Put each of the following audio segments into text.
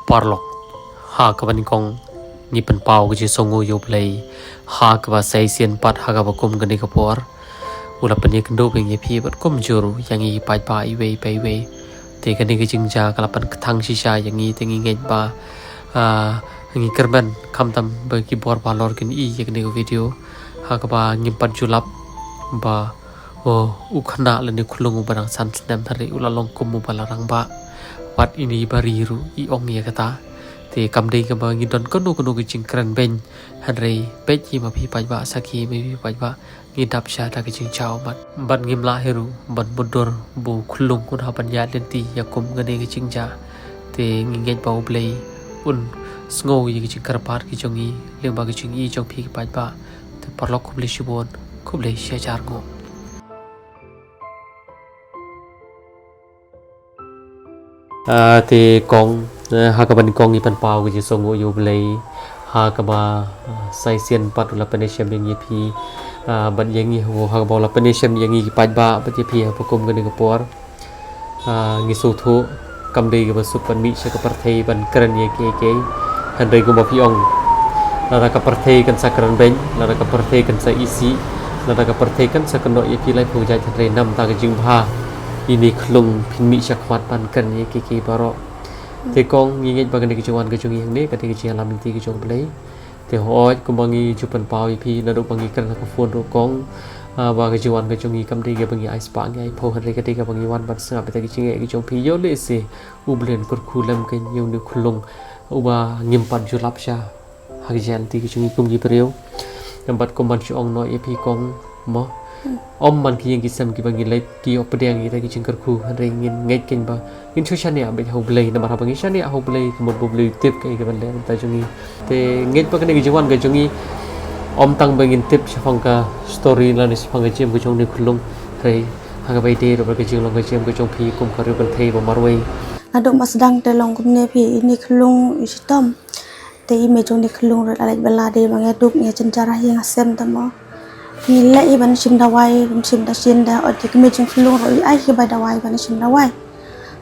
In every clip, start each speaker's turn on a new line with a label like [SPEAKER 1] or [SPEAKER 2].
[SPEAKER 1] parlok ha ka ban kong ni pen pau ke songo yo play ha ka ba sai sian pat ha ka ba kum gani ka por ula pen ye kendo beng ye phi bat kum juru yang i pai pa i we te ka ni ke jing ja ka pan thang shisha yang i te ngi ngai ba ngi kerban kam tam ba ki bor ba lor kin i ye ni video ha ka ba ngim pan julap ba ukhana le ni khulung barang san snem thari ula long kum mu balarang ba wat ini bariru I ong ye kata te kam dei ka ba ngi don ko no ki jing kran ben han rei pe chi ma phi pai ba sakhi me phi pai ba ngi dap sha ta ki jing chao mat ban ngim la heru ban budur bu khulung kun ha ban ya den ti ya kum ngane ki jing ja te ngi ngai ba play un sngo ye ki jing karpar ki jongi leng ba ki jing I jong phi ki pai ba te parlok khub le shibon khub le sha jar ngo te kong ha ka ban kong I pan pau ki songo yo play ha ka ba sai sian pat ula paneshem yang ye phi ban yang I ho ha ba la paneshem yang I ki pai ba ba ye phi ha pakum gani ka por ngi so thu kam dei ka ba sup pan mi sha ka par thei ban kran ye ke han dei ko ba phi ong la ka par thei kan sakran ben la ka par thei kan sa isi la ka par thei kan sa kan no ye phi lai phu ja thre nam ta ka jing bha ini klung phin mi sha khwat pan kan ye ke baro te kong ngi ngi ba kan ki chuan ka chung yang ne ka te ki lam ti ki chung play te hoi ko bangi chu pan pau I phi na do bangi kan ka phone ro kong ba ka chuan ka chung I kam ti ka bangi ice pa ngai pho han re ka te ka bangi wan ban sa ba te ki chung ki chung phi yo le se u blen kur khulam ke yo ni khulung u ba ngim pan chu lap sha ha ki jan ti ki chung kum ji preu nambat ko man chu ong no ye phi kong mo om man ki yang ki sam ki bangi lai ki opdeng I ta ki chung kar khu han re ngin ngai ken ba in chu shania be ho blei na mar bangi shania ho blei mo bo blei tip kai ka ban le ta chung I te ngai pa ka ni ki jwan ka chung I om tang bangin tip shafang ka story la ni shafang ka jem ka chung ni khulung re ha ka bai te ro ka chung long ka jem ka chung phi kum ka ru kan thei ba marwei
[SPEAKER 2] aduk masdang te long kum ne phi ini khulung isitom te I me chung ni khulung ro alai bala de bangai duk nge cencara yang asem tamo ni le I ban sim dawai sim da sin da ot ki me chung khulung ro I ai ki ba dawai ban sim dawai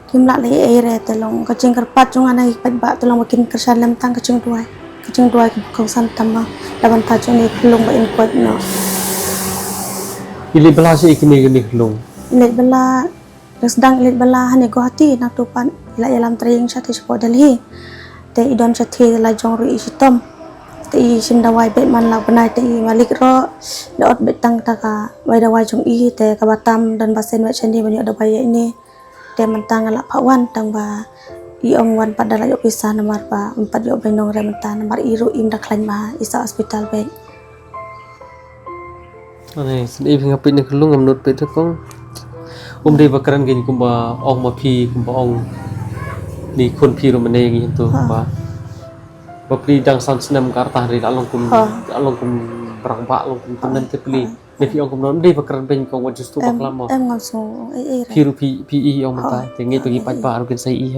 [SPEAKER 2] kim la le e re te long ka ching karpat chung ana I pat ba te long makin kersan lem tang ka chung duai ki kong san tama da ban ta chung ni khulung ba in kot no
[SPEAKER 1] ili bala se ikini ni khulung
[SPEAKER 2] le bala resdang le bala hane go hati nak tu pan la yalam tring sha te sport delhi te idon sha the la jong ru isitom te I sim dawai be man la banai te I malik ro le ot be tang ta ka wai dawai chung I te ka batam dan basen we chani ban yo dawai ini te mentang la phawan tang ba I ong wan pada la yo pisa namar ba empat yo benong re mentang namar iru im da klan ma isa hospital be
[SPEAKER 1] ane sini pinga pin ni khulung am not pe ta kong dei bakaran gen kumba ong ma phi kumba ong ni khun phi ro mane ngi tu ba pri dang san snam kar ta ri along kum brang ba along kum tanan te pli ne phi ong kum non dei bakaran ben kong wa justu baklam ma
[SPEAKER 2] em ngam so e
[SPEAKER 1] phi ru phi I ong ma ta te ngi pagi pat ba ru ken sai I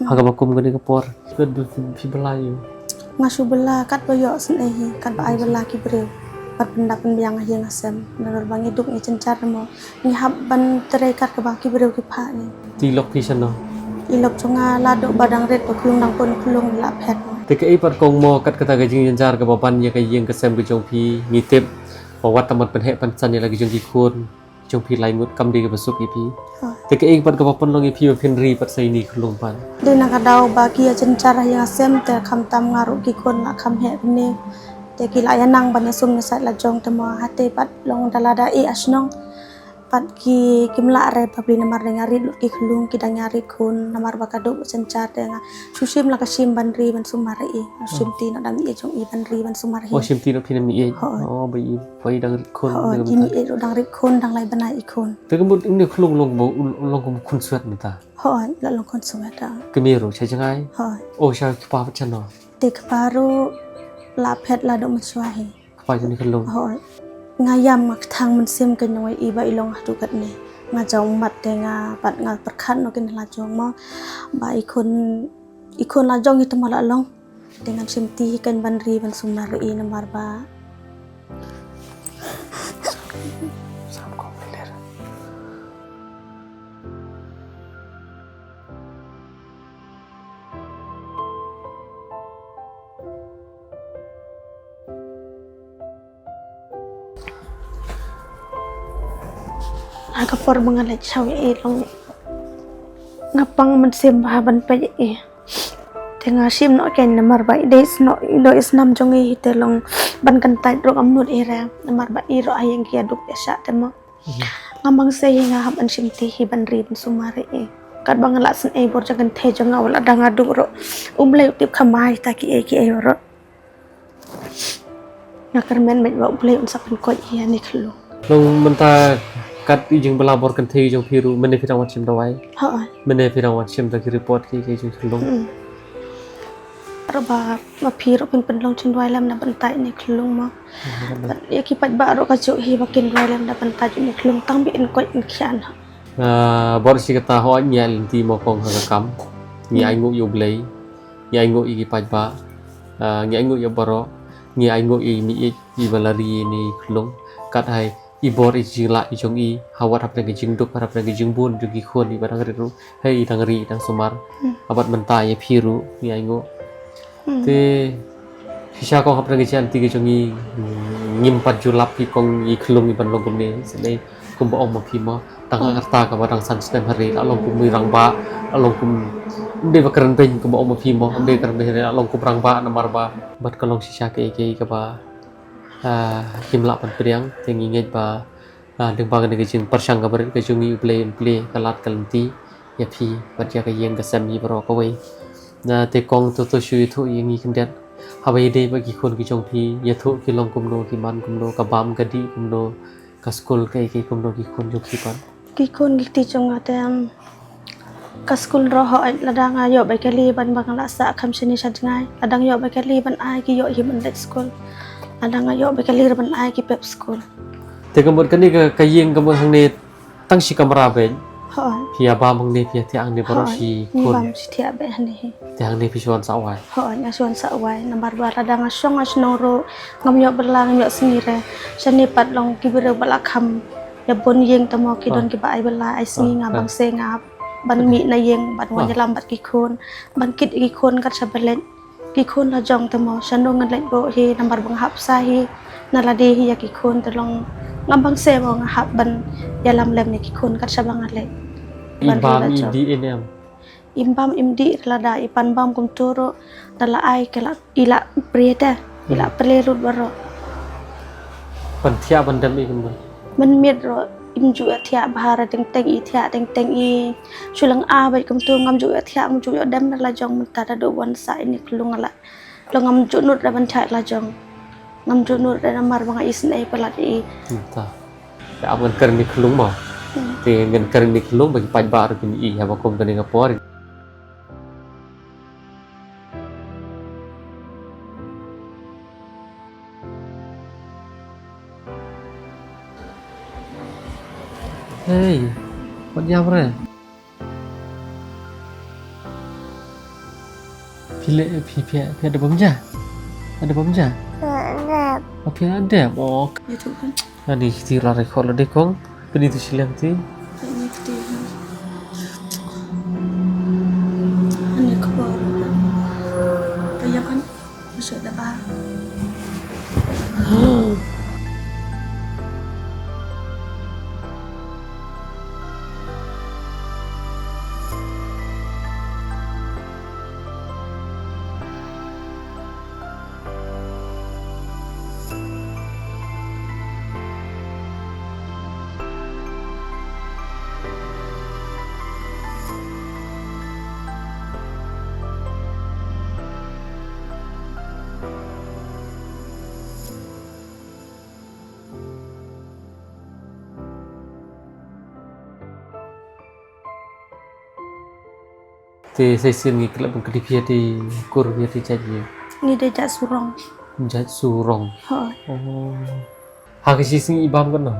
[SPEAKER 1] ha ga bakum gani ka por ke du phi balayu
[SPEAKER 2] ngasu bela kat boyo sen kat ba ai bela ki breu pat pendak yang yang asem nanor bangi duk ni cencar mo ni hab ban tere kat ka ba ki breu ki pha ni
[SPEAKER 1] ti lok phi san no
[SPEAKER 2] ilok chunga la do badang ret ko khulung nang pon khulung la phet
[SPEAKER 1] te ke par kong mo kat kata ga jing jar ka ban ye ka yeng ka sem ka jong phi ngi tep ba wat tamat pen he pan san ni lagi jong ki khun jong phi lai ngut kam di ka basuk I phi te ke par ka pan long I phi phin ri pat sai ni khulung pan
[SPEAKER 2] de na ka daw ba ki cencar yang asem te kham tam ngaru ki kon la kham he ne te ki la yanang ban sum ne sat la jong te mo hate pat long dalada I asnong pat ki kimla re pabli namar ngari ki khulung ki dangari kun namar bakaduk cencar dengan susim la kasim banri ban sumari sim ti na dang I jong I banri ban sumari
[SPEAKER 1] sim ti no phi nam ni bai dang khun
[SPEAKER 2] ini ro dang ri kun dang lai banai I kun
[SPEAKER 1] te ke mut ni khulung long kum khun suat ni ta
[SPEAKER 2] hoi la long kon suada
[SPEAKER 1] ke mi ro chai jangai
[SPEAKER 2] hoi
[SPEAKER 1] o sha ki pa chan no
[SPEAKER 2] te kparu la phet la do machwahi
[SPEAKER 1] pa ni khulung
[SPEAKER 2] hoi ngayam mak thang man sim kan noi I ba ilong hatu kat ne nga jong mat te nga pat nga perkhan no kin la jong mo ba ikon la jong itu mala long dengan sim ti kan banri ban sumari namar ba
[SPEAKER 1] sam ko ler
[SPEAKER 2] Agapor mga lechaw long ngapang man simbahan pa Tengah sim no ken namar ba days no do is nam jong long ban kan tai ro amnut era namar ba iro ayang kia duk esa temo ngamang sei nga hab an sim ti hi ban rin sumare kat bang la san bor jagan the jong awal adang adu ro le tip khamai ta ki ro nakarmen met ba le un sapan ko ni khlo
[SPEAKER 1] long menta kat ijing belabor kan thei jong phiru mene phirang wat sim dawai
[SPEAKER 2] ha
[SPEAKER 1] mene phirang wat sim ta ki report ki jong khulong
[SPEAKER 2] Raba mapiro pin long chin wai lam na bantai ni klung ma ya ki pat ba ro ka chu hi bakin wai lam na bantai ni klung tang bi in ko in khian
[SPEAKER 1] bor si kata ho nyal ti mo kong ha kam ni ai ngu yu blei ni ai ngu i pat ba ni ai ngu yu boro ni ai ngu i mi i balari ni klung kat hai i bor i jila i jong i hawat hap ngi jing duk hap ngi jing bun ju gi khon i barang ru hei dang ri dang sumar abat bantai phiru ni ai ngu te sisa kong hap ngi chan ti gi jong i ngimpat julap i kong i klung i ban long kum ne se kum ba om ma phi ma tang arta ka barang san stem hari along kum mi rang ba along kum de ba kran pen kum ba om ma phi mo de kran de along kum rang ba namar ba bat ka long sisa ke ka ba himla pan priang tengi nget ba deng ba ga jing persang ka ber ka jung i play kalat kalanti ya phi bat ya ka yeng ka sam i bro ka wei na te kong to shui thu yeng i kan det habai de ba ki khon ki jong phi ya thu ki long kum no ki man kum no ka bam ka di kum no ka school kai kum no ki khon jo ki pan
[SPEAKER 2] ki kon gi ti chong atem ka school ro ho ladang ayo ba kali ban bang la sa kham sini shat ngai adang yo ba kali ban ai ki yo hi ban det school adang ayo ba kali ban ai ki pep school
[SPEAKER 1] te kamot kan ni ka yeng kamot hang ne tang si kamera be
[SPEAKER 2] ho
[SPEAKER 1] pia ba mang ne pia tiang ne baro si
[SPEAKER 2] ni
[SPEAKER 1] khon
[SPEAKER 2] bam si thia be hani
[SPEAKER 1] tiang ne phi shon sa wai
[SPEAKER 2] ho nya suan sa wai nambar ba radang asong asnong ro ngam yo berlang yo sengire sani pat long ki bere bala kham ya bon yeng tamo ki don ki ba ai bala ai singi nga bang se nga ban mi na yeng ban wan lam bat ki khon ban kit ki khon kat sabelen ki khon la jong tamo sano ngan lai bo hi nambar bang hap sa hi nala de hi ya ki khon te long ngam bang se bo nga hap ban ya lam lem ni ki khon kat sabang ale
[SPEAKER 1] ibam i dnm
[SPEAKER 2] imbam imdi lada ipan bam kum turo dala ai kala ila prieta ila prelut baro
[SPEAKER 1] pan thia ban dam i kum
[SPEAKER 2] man mit ro imju athia bahara teng teng i thia teng teng i chulang a bai kum tu ngam ju athia ngam ju dam la jong ta da do wan sai ni klung ala lo ngam ju nut da ban thai la jong ngam ju nut da mar bang is nei palat i
[SPEAKER 1] ta da am kan ni klung ma te ngan kan ni klung bagi pan ba ro kin i ha ba kum kan ni ngapor Hey, what jam re? Phi ada bom ja? Ada bom ja? Ada. Oke, ada. Oh.
[SPEAKER 2] itu kan
[SPEAKER 1] Ani tira rekod de kong. Peni tu silang ti.
[SPEAKER 2] ini ketiga ini kebal kayak kan bisa ada bah
[SPEAKER 1] Te sai sin ngi klap bang kedi pia di kur pia di jaji.
[SPEAKER 2] ini dia surong
[SPEAKER 1] Jat surong.
[SPEAKER 2] ho
[SPEAKER 1] Oh. Ha ke sing ibam kan no.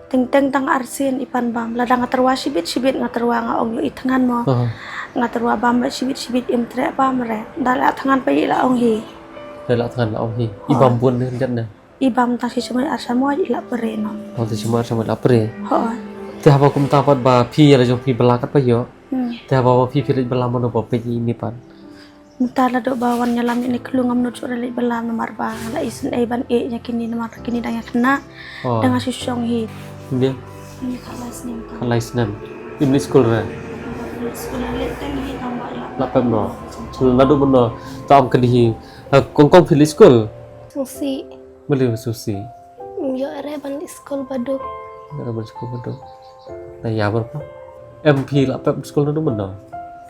[SPEAKER 2] teng teng tang arsin ipan bam ladang ngaterwa sibit ngaterwa nga ong yo itngan mo ngaterwa bam sibit im tre bam re dala tangan pe la ong hi
[SPEAKER 1] Dala tangan la hi. Ibam bun ni jan na.
[SPEAKER 2] ibam ta si semai asa mo ila pere no
[SPEAKER 1] Oh te semar sama lapre.
[SPEAKER 2] ho
[SPEAKER 1] Te ha ba kum tapat ba phi ala jong phi belakat pa yo. Te ha ba phi phi belam no ba pe ni pan.
[SPEAKER 2] Mutala do bawan nyalam ini kelungam no cura li belam nomor ba la isen ban e nya kini nomor kini dang kena dengan susong hi
[SPEAKER 1] Dia
[SPEAKER 2] Ini kelas ni kan.
[SPEAKER 1] Kalai Senin. Ini school re.
[SPEAKER 2] Sekolah lihat tadi tambah lah.
[SPEAKER 1] Lapem no. Nadu beno. Tam kedi. Kong pilih school.
[SPEAKER 3] Fungsi
[SPEAKER 1] Beli susi.
[SPEAKER 3] yo ere ban school baduk
[SPEAKER 1] Nadu beno school bedo. Nah ya berapa? MP lapem school nadu beno.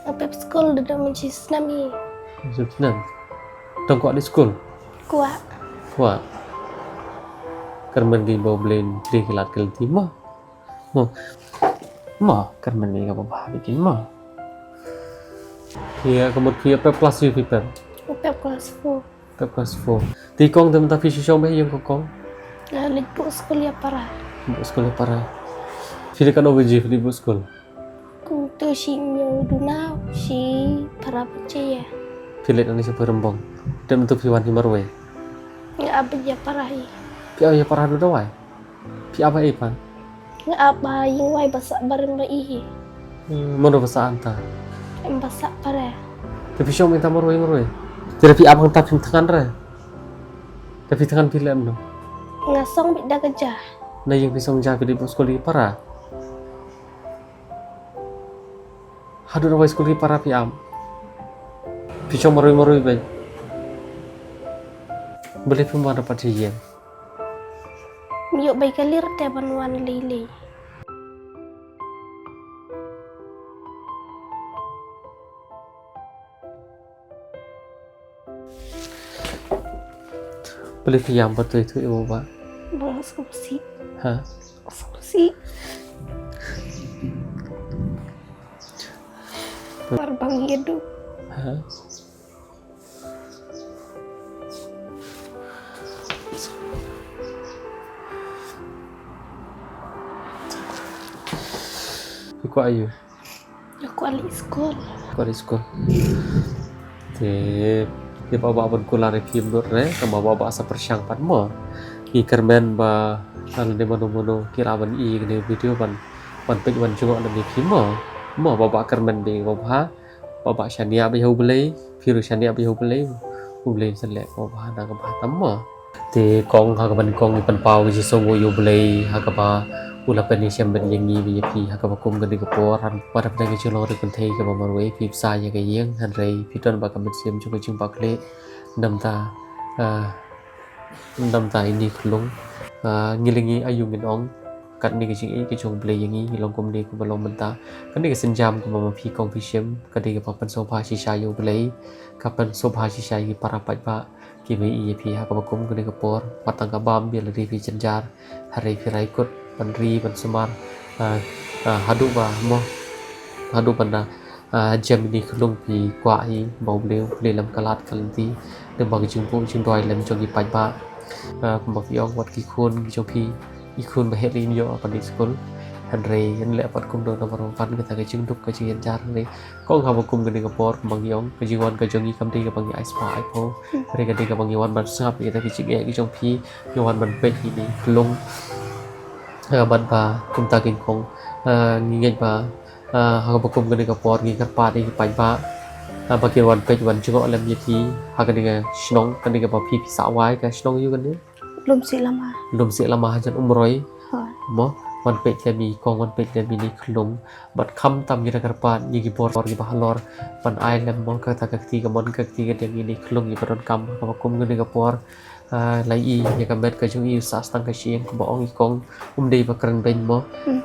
[SPEAKER 3] apa school dada mencis nami
[SPEAKER 1] Senin. Tongkok di school.
[SPEAKER 3] kuat
[SPEAKER 1] Kuat. Karmen di bawah blend di kilat kelti mah. Mah karmen di apa bah bikin mah. Kia kemudian pep kelas U pep.
[SPEAKER 3] apa kelas 4
[SPEAKER 1] Pep kelas 4. Ti kong tem ta fishi shom yang kong.
[SPEAKER 3] lalit po school ya para
[SPEAKER 1] Bu sekolah para. Fili kan OBJ di bu sekolah.
[SPEAKER 3] kung to si nyo duna si para percaya
[SPEAKER 1] Fili ani sa perembong. Dan untuk fiwan himarwe.
[SPEAKER 3] nga apa ya para hi
[SPEAKER 1] Pi ya para do dawai. Pi apa ipan?
[SPEAKER 3] nga apa yung way basa bareng ba ihi
[SPEAKER 1] Mono bahasa anta.
[SPEAKER 3] ang basa para
[SPEAKER 1] Tapi shom minta marwe. Tidak pi abang tapi tangan re. Tapi tangan fili amno.
[SPEAKER 3] nga song bida gajah
[SPEAKER 1] Na yang bisa menjaga di bu sekolah para. Hadu rawai sekolah para pi am. Pi shom marwe baik. Boleh pun dapat hiyan.
[SPEAKER 3] yo bay kalir te banwan lili
[SPEAKER 1] Boleh piyam betul itu ibu pak.
[SPEAKER 3] bang sungsi
[SPEAKER 1] Hah?
[SPEAKER 3] Warbang hidup
[SPEAKER 1] Hah? Iku ayu.
[SPEAKER 3] aku ali school
[SPEAKER 1] Korisko. Te bawa ban kula re film dot re sama bawa asa persyang pan mo. Ki kermen ba al de mono kira ban i ne video ban pek ban jungo na mi film mo. Mo bawa kermen be bawa shania be hu belai, firu shania be hu belai. Hu belai selek bawa na ka ba tam mo. Te kong ha ka ban kong ni pan pau ji so wo yu belai ha ka ba ulah penisiam ben yang ni VIP hakaba kum gani kaporan pada pada ke cholo re kun thei ka mamar we pip sa ya ga yeng han rei piton ba kam siam chu chung bakle namta ini klung ngilingi ayung ngin ong kat ni ke ching e ke chung ble yang ni long kum ni ku balong menta kan ni ke senjam ku mama pi kong pi siam ka de ka pan so pha shi sha yu ble ka pan so pha shi sha yi para pat ba ki be VIP hakaba kum gani kapor patang ka bam bi le ri pi cenjar hari pi rai kut Pandri Pansumar hadu banda jam ini kelung pi kuai bau beliau lam kalat kalanti dan bagi jumpu doi lam jogi pajba kumbak yong wat kikun gijopi ikun baheli nyo apa di sekolah Andre yang lepat kum do nomor 4 kita ke jingduk ke jingan jar ni kong habu kum gani kapor kumbang yong ke jingan ke jongi kamdi ke bangi ice pa ipo mereka ke bangi wan ban sap kita ke jingan gijopi yawan ban pek ini kelung ban ba kum ta king kong ngai ba ha ba kum gani ka por ngi ka pa ni pa ba ba ki wan pe wan jungo lam yati ha ka dinga snong ka dinga ba pi sa wai ka snong yu kan ni
[SPEAKER 2] Belum sih lama.
[SPEAKER 1] lum se lama hajan umroi
[SPEAKER 2] Ha.
[SPEAKER 1] mo wan pe le mi kong wan pe le mi ni klum bat kham tam ni ka pa ni gi por gi ba halor ban ai lam mon ka ta ka ti ka mon ka ti ka ding ni klum gi paron kam ka ba kum gani ka por lai i ya ka bet ka jung i sa stang ka sieng ko ba ong i kong dei ba kran ben mo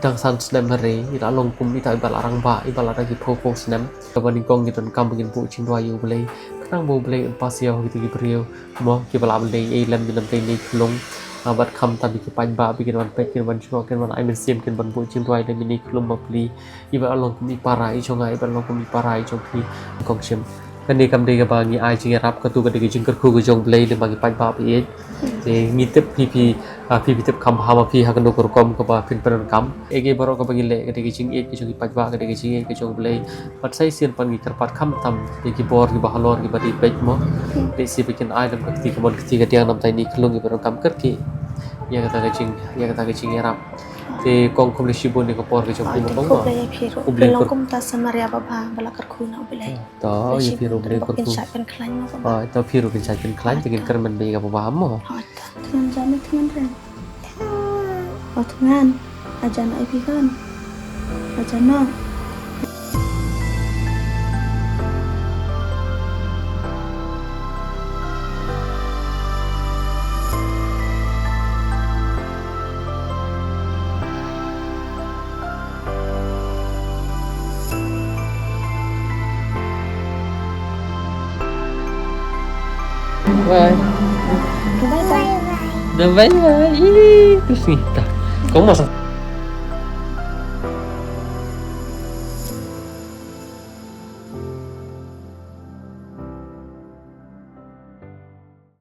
[SPEAKER 1] dang san snem hare i la long kum i ta ba larang ba i ba la gi pho pho snem ka ba ni kong gi ton kam begin pu ching dwa yu blei kang bo blei pa sia gi ti brio mo ki ba la blei e lam te ni klong bat kham ta bi ki pan ba bi kin wan pe kin wan chuo kin wan ai men sim kin ban pu ching dwa le ni klum ba pli i ba long kum i para i chonga i ba long kum i para i chong pli kong sim kan ni kam de ga ba ngi ai ching rap ka tu ga de gi ching kar khu ga jong blei le ba gi pan ba bi e ngi tep pi tep kam ha ma pi ha kan do kor kom ka ba pin pan kam e ge baro ka ba gi le ga de gi ching e ki chong pan ba ga de gi ching e ki chong blei pat sai sien pan gi kar pat kham tam de gi bor gi ba halor gi ba di pek mo de si bikin ai lam ka ti ka mon ti ga tiang nam tai ni klung gi baro kam kar ki ya kata ga ching rap te kong kum le shibo ni ko por gi chong mo
[SPEAKER 2] Kau beli piru. Belum kum tas samaria bapa bala kerkuna beli.
[SPEAKER 1] to ye piru bre ko tu
[SPEAKER 2] Insya Allah kelain mau bapa.
[SPEAKER 1] to piru bin sai kin klan te kin kar man be ga ba mo
[SPEAKER 2] Hot. Dengan jamin dengan ren. Oh dengan. ajan IP kan ajan
[SPEAKER 1] Bye.
[SPEAKER 3] Bye bye.
[SPEAKER 1] Dah bye bye. Ih, terus nih, dah. Kamu masak